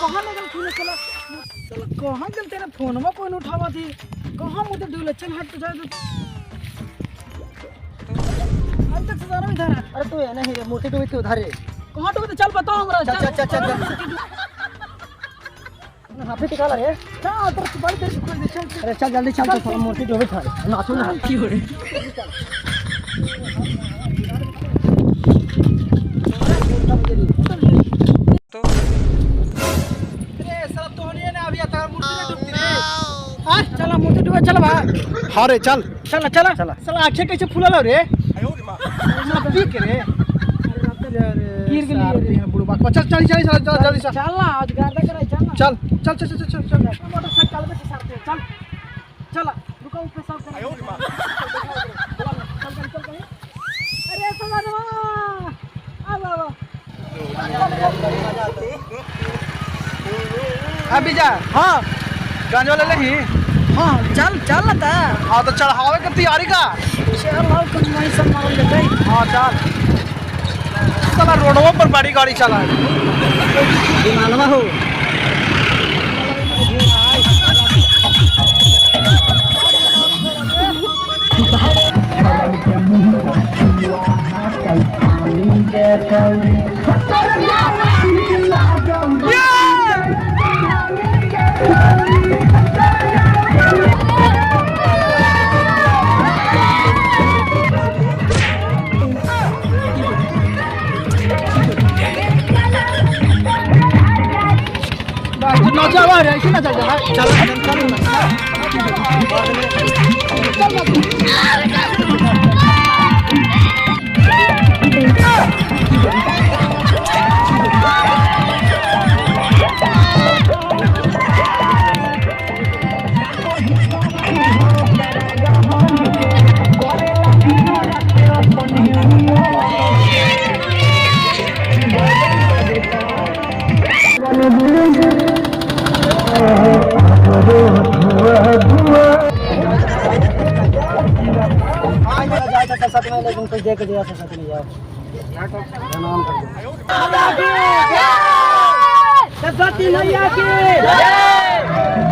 कहाँ लगल फोन चला कहाँ गल तेरा फोनमा कोई न उठावा थी कहाँ मुझे डूल चल हट जा आज तक सजारा में था अरे तू है ना हीरे मूर्ति डूबी थी उधर कहाँ डूबे चल बताओ हमरा चल चल चल हाफी टिका ला रे चल तर बड़ी देर खोल दे चल अरे चल जल्दी चल तो मूर्ति डूबी था नाचू ना की हो रे चला मूर्ति डूबे चल भाई हाँ रे चल चला चला चला चला आंखें कैसे फूला लो रे पी के रे गिर गई रे बुढ़ू बात चल चल चल जल्दी चल ना आज गार्डा कराई चल ना चल चल चल चल चल चल मोटरसाइकिल पे साथ चल चला रुको ऊपर साथ चल चल अरे सवारवा आ बाबा अभी जा हाँ गांजा ले लेही हां चल चल ना ता हाँ तो चढ़ावे की तैयारी का चल और कुछ नहीं सब मालूम देते हाँ चल साला रोडों पर बड़ी गाड़ी चला विमानवा हो नाचा हुआ है ना चल चल लेकिन कोई देख दिया तो सच नहीं जाओ प्रणाम कर दो सरस्वती मैया की